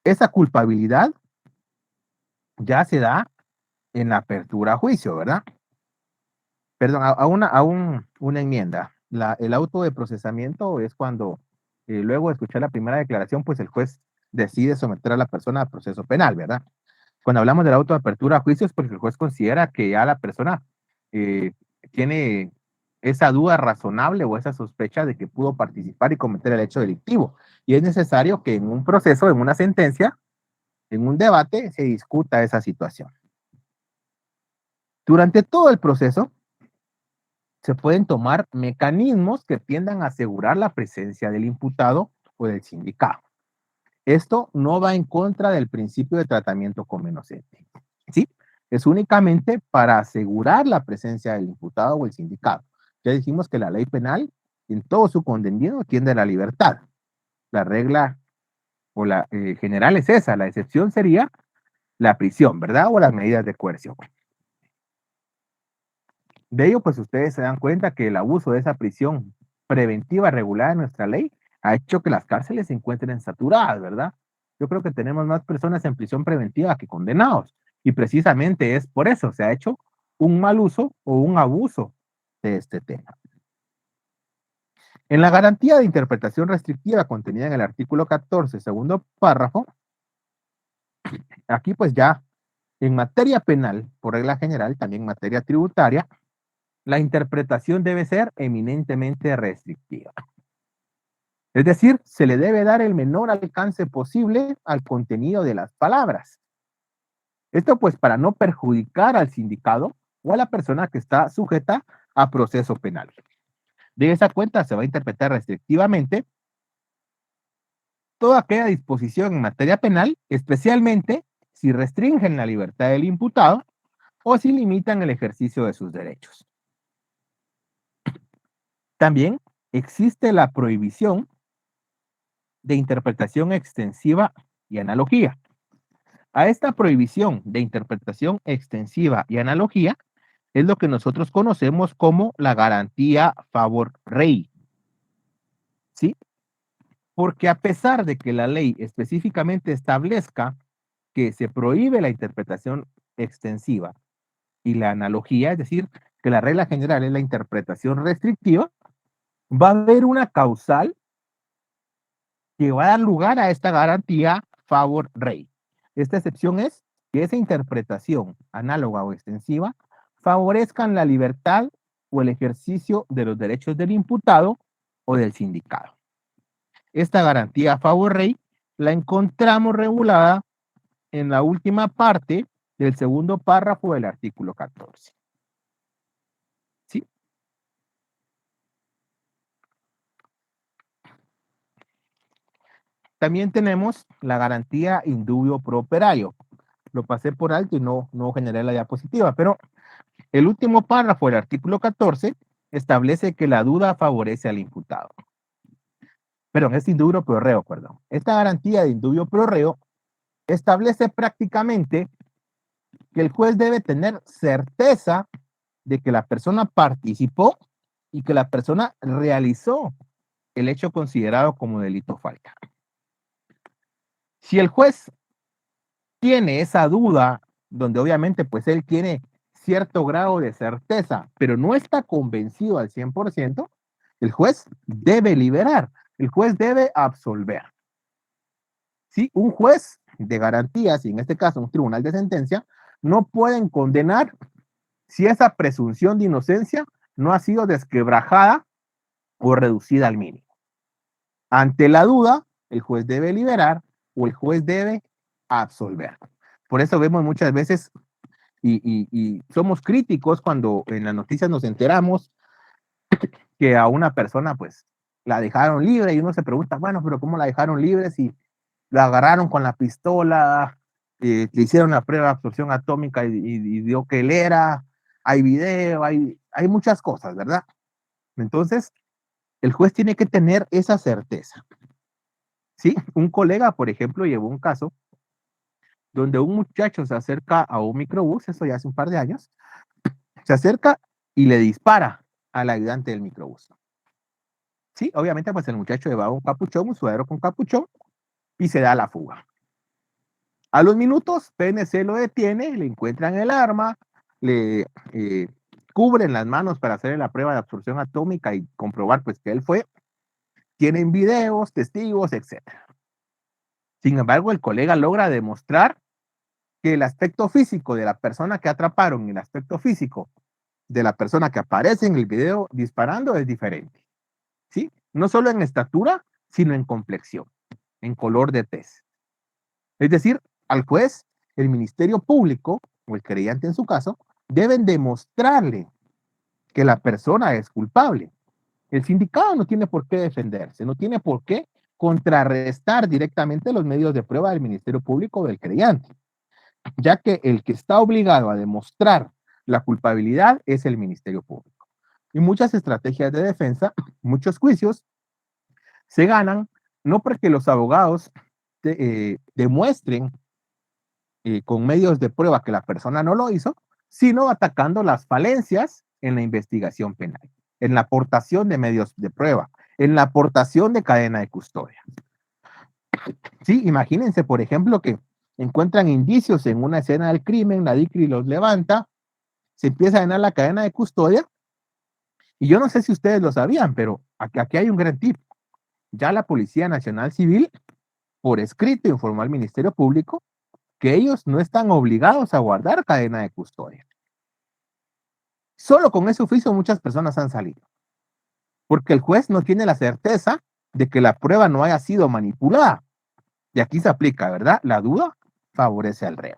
Esa culpabilidad ya se da en la apertura a juicio, ¿verdad? Perdón, una enmienda. El auto de procesamiento es cuando, luego de escuchar la primera declaración, pues el juez decide someter a la persona a proceso penal, ¿verdad? Cuando hablamos del auto de apertura a juicio es porque el juez considera que ya la persona eh, tiene esa duda razonable o esa sospecha de que pudo participar y cometer el hecho delictivo. Y es necesario que en un proceso, en una sentencia, en un debate, se discuta esa situación. Durante todo el proceso, se pueden tomar mecanismos que tiendan a asegurar la presencia del imputado o del sindicado. Esto no va en contra del principio de tratamiento como inocente. ¿Sí? Es únicamente para asegurar la presencia del imputado o el sindicado. Ya dijimos que la ley penal, en todo su contenido, tiende a la libertad. La regla o la general es esa. La excepción sería la prisión, ¿verdad? O las medidas de coerción. De ello, pues ustedes se dan cuenta que el abuso de esa prisión preventiva regulada en nuestra ley ha hecho que las cárceles se encuentren saturadas, ¿verdad? Yo creo que tenemos más personas en prisión preventiva que condenados. Y precisamente es por eso se ha hecho un mal uso o un abuso de este tema. En la garantía de interpretación restrictiva contenida en el artículo 14, segundo párrafo, aquí pues ya en materia penal, por regla general, también en materia tributaria, la interpretación debe ser eminentemente restrictiva. Es decir, se le debe dar el menor alcance posible al contenido de las palabras. Esto pues para no perjudicar al sindicado o a la persona que está sujeta a proceso penal. De esa cuenta se va a interpretar restrictivamente toda aquella disposición en materia penal, especialmente si restringen la libertad del imputado o si limitan el ejercicio de sus derechos. También existe la prohibición de interpretación extensiva y analogía. A esta prohibición de interpretación extensiva y analogía es lo que nosotros conocemos como la garantía favor rei. ¿Sí? Porque a pesar de que la ley específicamente establezca que se prohíbe la interpretación extensiva y la analogía, es decir, que la regla general es la interpretación restrictiva, va a haber una causal que va a dar lugar a esta garantía favor rei. Esta excepción es que esa interpretación análoga o extensiva favorezcan la libertad o el ejercicio de los derechos del imputado o del sindicado. Esta garantía favor rei la encontramos regulada en la última parte del segundo párrafo del artículo 14. ¿Sí? También tenemos la garantía indubio pro operario. Lo pasé por alto y no generé la diapositiva, pero el último párrafo del artículo 14 establece que la duda favorece al imputado. Perdón, es indubio pro reo, perdón. Esta garantía de indubio pro reo establece prácticamente que el juez debe tener certeza de que la persona participó y que la persona realizó el hecho considerado como delito falta. Si el juez tiene esa duda, donde obviamente pues él tiene cierto grado de certeza, pero no está convencido al 100%, el juez debe liberar, el juez debe absolver. ¿Sí? Un juez de garantías, y en este caso un tribunal de sentencia, no pueden condenar si esa presunción de inocencia no ha sido desquebrajada o reducida al mínimo. Ante la duda, el juez debe liberar o el juez debe absolver. Por eso vemos muchas veces y somos críticos cuando en las noticias nos enteramos que a una persona pues la dejaron libre y uno se pregunta, bueno, pero ¿cómo la dejaron libre si la agarraron con la pistola, le hicieron la prueba de absorción atómica y dio que él era, hay video, hay muchas cosas, ¿verdad? Entonces, el juez tiene que tener esa certeza, ¿sí? Un colega, por ejemplo, llevó un caso donde un muchacho se acerca a un microbús, eso ya hace un par de años, se acerca y le dispara al ayudante del microbús. Sí, obviamente, pues el muchacho llevaba un capuchón, un sudadero con capuchón, y se da la fuga. A los minutos, PNC lo detiene, le encuentran el arma, le cubren las manos para hacer la prueba de absorción atómica y comprobar pues que él fue. Tienen videos, testigos, etcétera. Sin embargo, el colega logra demostrar que el aspecto físico de la persona que atraparon y el aspecto físico de la persona que aparece en el video disparando es diferente, ¿sí? No solo en estatura, sino en complexión, en color de tez. Es decir, al juez, el Ministerio Público, o el creyente en su caso, deben demostrarle que la persona es culpable. El sindicado no tiene por qué defenderse, no tiene por qué contrarrestar directamente los medios de prueba del Ministerio Público o del creyente, ya que el que está obligado a demostrar la culpabilidad es el Ministerio Público. Y muchas estrategias de defensa, muchos juicios se ganan no porque los abogados demuestren con medios de prueba que la persona no lo hizo, sino atacando las falencias en la investigación penal, en la aportación de medios de prueba, en la aportación de cadena de custodia. Sí, imagínense, por ejemplo, que encuentran indicios en una escena del crimen, la DICRI los levanta, se empieza a llenar la cadena de custodia, y yo no sé si ustedes lo sabían, pero aquí hay un gran tip. Ya la Policía Nacional Civil, por escrito, informó al Ministerio Público que ellos no están obligados a guardar cadena de custodia. Solo con ese oficio muchas personas han salido, porque el juez no tiene la certeza de que la prueba no haya sido manipulada. Y aquí se aplica, ¿verdad? La duda favorece al reo.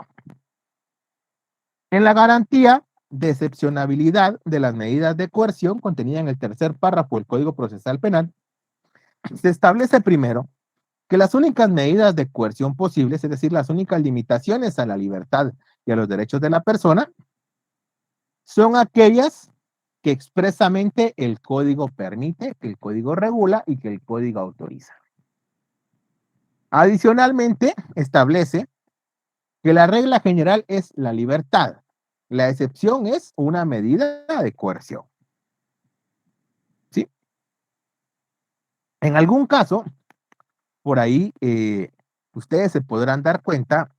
En la garantía de excepcionabilidad de las medidas de coerción contenida en el tercer párrafo del Código Procesal Penal, se establece primero que las únicas medidas de coerción posibles, es decir, las únicas limitaciones a la libertad y a los derechos de la persona, son aquellas que expresamente el código permite, que el código regula y que el código autoriza. Adicionalmente, establece que la regla general es la libertad. La excepción es una medida de coerción. ¿Sí? En algún caso, por ahí, ustedes se podrán dar cuenta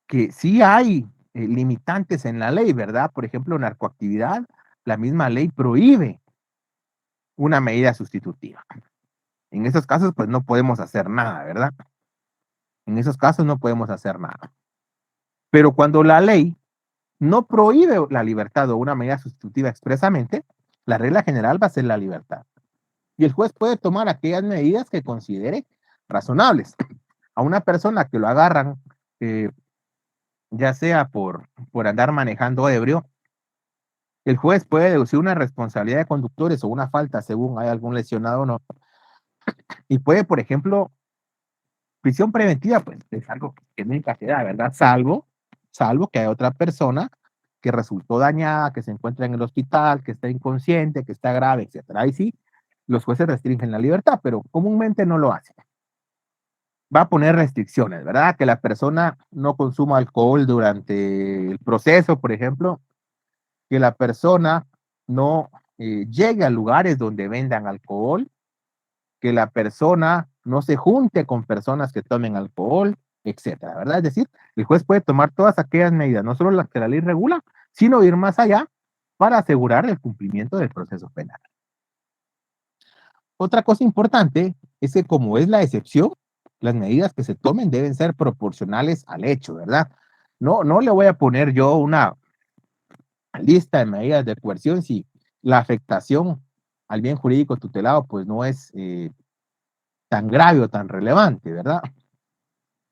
que sí hay limitantes en la ley, ¿verdad? Por ejemplo, narcoactividad, la misma ley prohíbe una medida sustitutiva. En esos casos, pues no podemos hacer nada, ¿verdad? En esos casos no podemos hacer nada. Pero cuando la ley no prohíbe la libertad o una medida sustitutiva expresamente, la regla general va a ser la libertad. Y el juez puede tomar aquellas medidas que considere razonables. A una persona que lo agarran, ya sea por andar manejando ebrio, el juez puede deducir una responsabilidad de conductores o una falta según hay algún lesionado o no. Y puede, por ejemplo, prisión preventiva, pues es algo que nunca se da, ¿verdad? Salvo que hay otra persona que resultó dañada, que se encuentra en el hospital, que está inconsciente, que está grave, etcétera. Ahí sí, los jueces restringen la libertad, pero comúnmente no lo hacen. Va a poner restricciones, ¿verdad? Que la persona no consuma alcohol durante el proceso, por ejemplo, que la persona no llegue a lugares donde vendan alcohol, que la persona no se junte con personas que tomen alcohol, etcétera, ¿verdad? Es decir, el juez puede tomar todas aquellas medidas, no solo las que la ley regula, sino ir más allá para asegurar el cumplimiento del proceso penal. Otra cosa importante es que como es la excepción, las medidas que se tomen deben ser proporcionales al hecho, ¿verdad? No le voy a poner yo una lista de medidas de coerción si la afectación al bien jurídico tutelado pues no es tan grave o tan relevante, ¿verdad?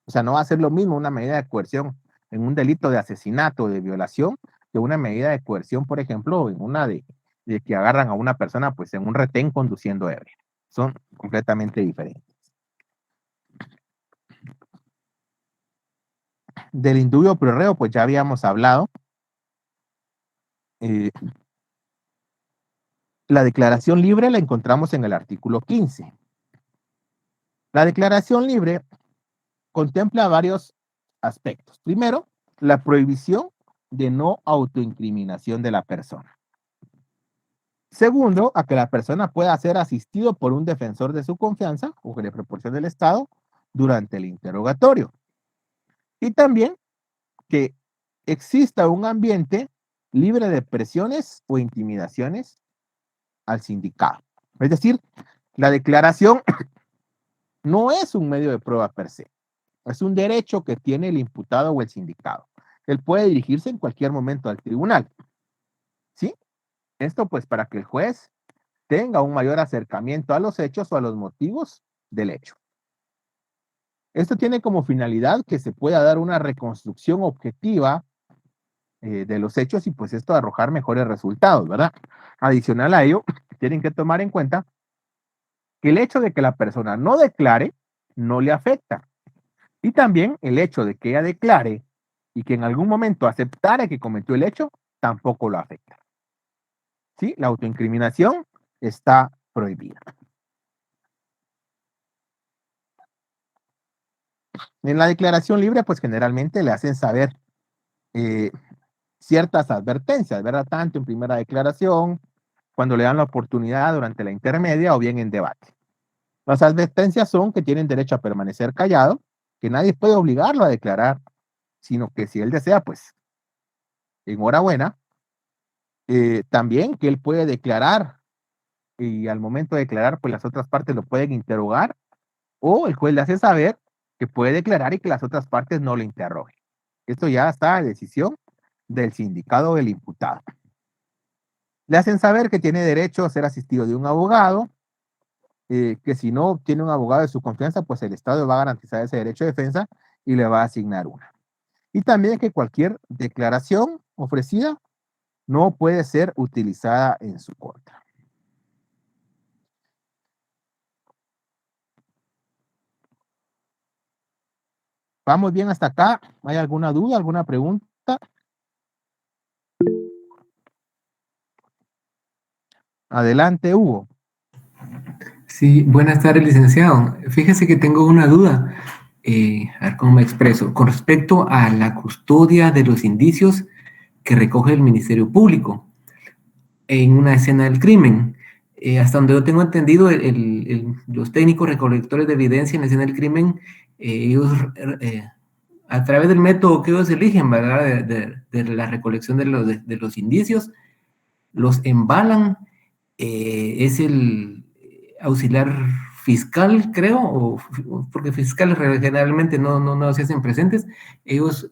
O sea, no va a ser lo mismo una medida de coerción en un delito de asesinato o de violación que una medida de coerción, por ejemplo, o en una de que agarran a una persona pues en un retén conduciendo ebria. Son completamente diferentes. Del indubio pro reo, pues ya habíamos hablado. Eh, la declaración libre la encontramos en el artículo 15. La declaración libre contempla varios aspectos. Primero, la prohibición de no autoincriminación de la persona. Segundo, a que la persona pueda ser asistido por un defensor de su confianza o que le proporcione el Estado durante el interrogatorio. Y también que exista un ambiente libre de presiones o intimidaciones al sindicado. Es decir, la declaración no es un medio de prueba per se, es un derecho que tiene el imputado o el sindicado. Él puede dirigirse en cualquier momento al tribunal. ¿Sí? Esto pues para que el juez tenga un mayor acercamiento a los hechos o a los motivos del hecho. Esto tiene como finalidad que se pueda dar una reconstrucción objetiva de los hechos y pues esto arrojar mejores resultados, ¿verdad? Adicional a ello, tienen que tomar en cuenta que el hecho de que la persona no declare no le afecta. Y también el hecho de que ella declare y que en algún momento aceptara que cometió el hecho, tampoco lo afecta. ¿Sí? La autoincriminación está prohibida. En la declaración libre, pues generalmente le hacen saber ciertas advertencias, ¿verdad? Tanto en primera declaración, cuando le dan la oportunidad durante la intermedia o bien en debate. Las advertencias son que tienen derecho a permanecer callado, que nadie puede obligarlo a declarar, sino que si él desea, pues enhorabuena. También que él puede declarar y al momento de declarar, pues las otras partes lo pueden interrogar o el juez le hace saber que puede declarar y que las otras partes no lo interroguen. Esto ya está a decisión del sindicado o del imputado. Le hacen saber que tiene derecho a ser asistido de un abogado, que si no tiene un abogado de su confianza, pues el Estado va a garantizar ese derecho de defensa y le va a asignar una. Y también que cualquier declaración ofrecida no puede ser utilizada en su contra. ¿Vamos bien hasta acá? ¿Hay alguna duda, alguna pregunta? Adelante, Hugo. Sí, buenas tardes, licenciado. Fíjese que tengo una duda. A ver cómo me expreso. Con respecto a la custodia de los indicios que recoge el Ministerio Público en una escena del crimen. Hasta donde yo tengo entendido, los técnicos recolectores de evidencia en la escena del crimen, ellos, a través del método que ellos eligen, ¿verdad? De la recolección de los indicios, los embalan. Es el auxiliar fiscal, creo, porque fiscales generalmente no se hacen presentes. Ellos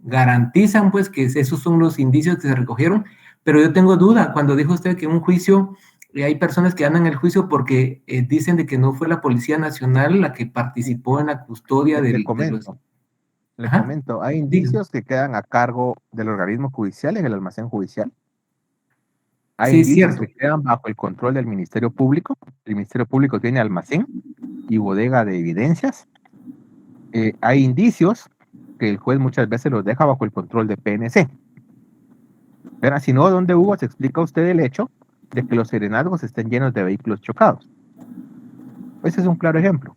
garantizan pues que esos son los indicios que se recogieron, pero yo tengo duda cuando dijo usted que en un juicio hay personas que andan en el juicio porque dicen de que no fue la Policía Nacional la que participó en la custodia Le de los... comento, le Ajá, comento, hay diga. indicios que quedan a cargo del organismo judicial en el almacén judicial. Hay Sí, es indicios cierto. que quedan bajo el control del Ministerio Público. El Ministerio Público tiene almacén y bodega de evidencias. Hay indicios que el juez muchas veces los deja bajo el control de PNC. Pero si no, ¿dónde Hugo se explica usted el hecho de que los serenazgos estén llenos de vehículos chocados? Ese es un claro ejemplo.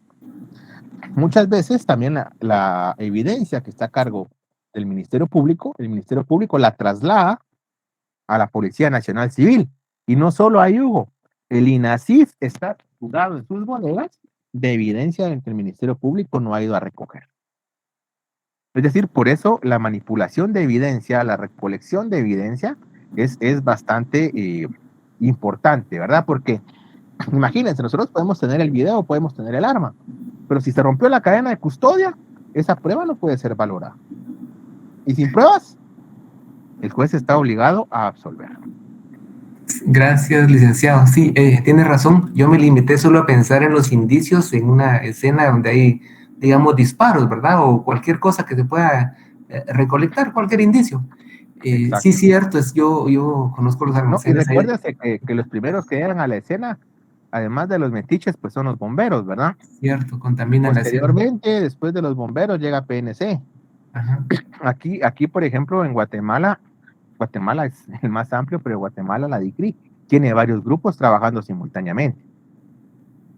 Muchas veces también la evidencia que está a cargo del Ministerio Público, el Ministerio Público la traslada a la Policía Nacional Civil. Y no solo ahí, Hugo, el INASIF está jugado en sus bodegas de evidencia que el Ministerio Público no ha ido a recoger. Es decir, por eso la manipulación de evidencia, la recolección de evidencia es bastante importante, ¿verdad? Porque imagínense, nosotros podemos tener el video, podemos tener el arma, pero si se rompió la cadena de custodia, esa prueba no puede ser valorada. Y sin pruebas, el juez está obligado a absolver. Gracias, licenciado. Sí, tiene razón. Yo me limité solo a pensar en los indicios en una escena donde hay, digamos, disparos, ¿verdad? O cualquier cosa que se pueda recolectar cualquier indicio. Exacto. Sí, cierto, yo conozco los No, y almacenes ahí. recuérdese que los primeros que llegan a la escena, además de los metiches, pues son los bomberos, ¿verdad? Cierto, contaminan la escena. Posteriormente, después de los bomberos, llega PNC. Ajá. Aquí, por ejemplo, en Guatemala es el más amplio, pero Guatemala, la DICRI, tiene varios grupos trabajando simultáneamente.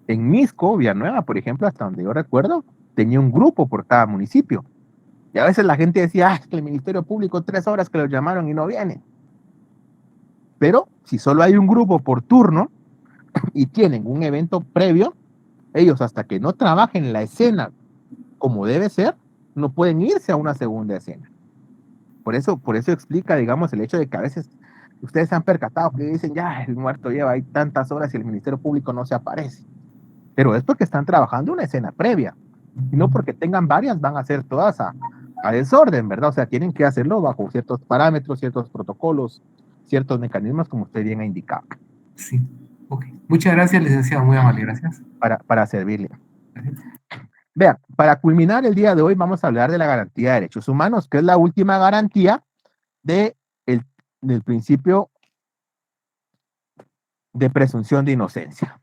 En Misco, Villanueva, por ejemplo, hasta donde yo recuerdo, tenía un grupo por cada municipio. Y a veces la gente decía, es que el Ministerio Público 3 horas que los llamaron y no vienen. Pero si solo hay un grupo por turno y tienen un evento previo, ellos hasta que no trabajen la escena como debe ser, no pueden irse a una segunda escena. Por eso explica, digamos, el hecho de que a veces ustedes se han percatado que dicen, ya, el muerto lleva ahí tantas horas y el Ministerio Público no se aparece. Pero es porque están trabajando una escena previa. Y no porque tengan varias, van a hacer todas a desorden, ¿verdad? O sea, tienen que hacerlo bajo ciertos parámetros, ciertos protocolos, ciertos mecanismos, como usted bien ha indicado. Sí, ok. Muchas gracias, licenciado, muy amable, gracias. Para servirle. Gracias. Vean, para culminar el día de hoy vamos a hablar de la garantía de derechos humanos, que es la última garantía del principio de presunción de inocencia.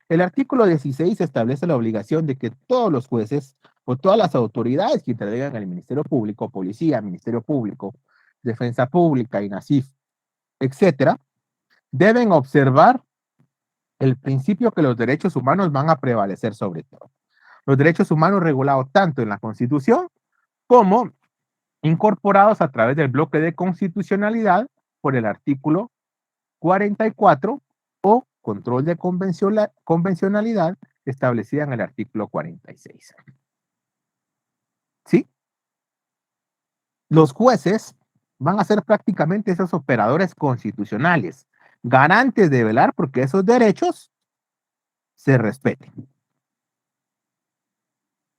El artículo 16 establece la obligación de que todos los jueces o todas las autoridades que intervengan en el Ministerio Público, Policía, Ministerio Público, Defensa Pública, INASIF, etcétera, deben observar el principio que los derechos humanos van a prevalecer sobre todo. Los derechos humanos regulados tanto en la Constitución como incorporados a través del bloque de constitucionalidad por el artículo 44 o control de convencionalidad establecida en el artículo 46. ¿Sí? Los jueces van a ser prácticamente esos operadores constitucionales, garantes de velar porque esos derechos se respeten.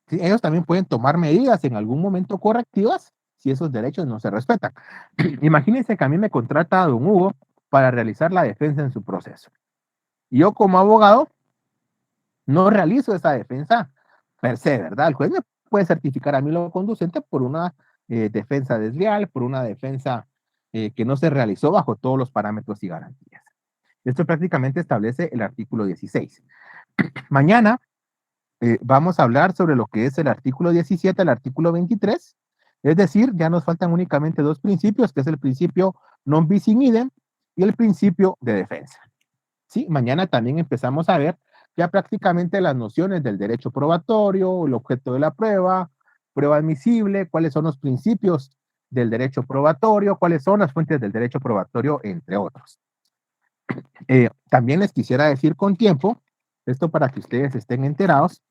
¿Sí? Ellos también pueden tomar medidas en algún momento correctivas si esos derechos no se respetan. Imagínense que a mí me contrata don Hugo para realizar la defensa en su proceso. Y yo como abogado no realizo esa defensa per se, ¿verdad? El juez me puede certificar a mí lo conducente por una defensa desleal, por una defensa que no se realizó bajo todos los parámetros y garantías. Esto prácticamente establece el artículo 16. Mañana vamos a hablar sobre lo que es el artículo 17 al artículo 23, es decir, ya nos faltan únicamente dos principios, que es el principio non bis in idem y el principio de defensa. Sí, mañana también empezamos a ver ya prácticamente las nociones del derecho probatorio, el objeto de la prueba, prueba admisible, cuáles son los principios del derecho probatorio, cuáles son las fuentes del derecho probatorio, entre otros. También les quisiera decir con tiempo, esto para que ustedes estén enterados,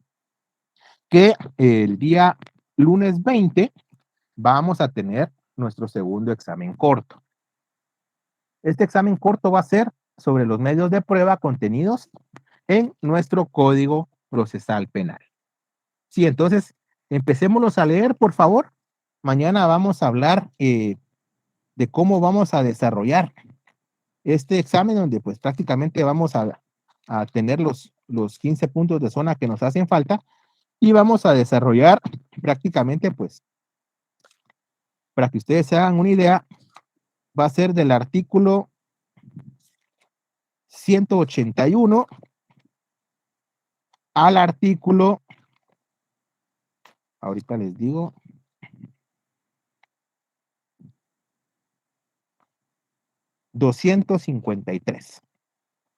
que el día lunes 20 vamos a tener nuestro segundo examen corto. Este examen corto va a ser sobre los medios de prueba contenidos en nuestro Código Procesal Penal. Sí, entonces, empecémoslos a leer, por favor. Mañana vamos a hablar de cómo vamos a desarrollar este examen, donde pues prácticamente vamos a tener los 15 puntos de zona que nos hacen falta y vamos a desarrollar prácticamente pues, para que ustedes se hagan una idea, va a ser del artículo 181 al artículo, ahorita les digo, 253.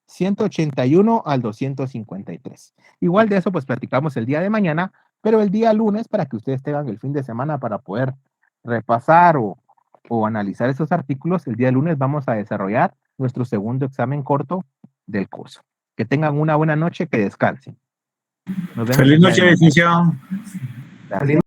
181 al 253. Igual de eso, pues platicamos el día de mañana, pero el día lunes, para que ustedes tengan el fin de semana para poder repasar o analizar esos artículos, el día lunes vamos a desarrollar nuestro segundo examen corto del curso. Que tengan una buena noche, que descansen. Nos vemos Feliz el día de noche, mañana. licenciado. Gracias.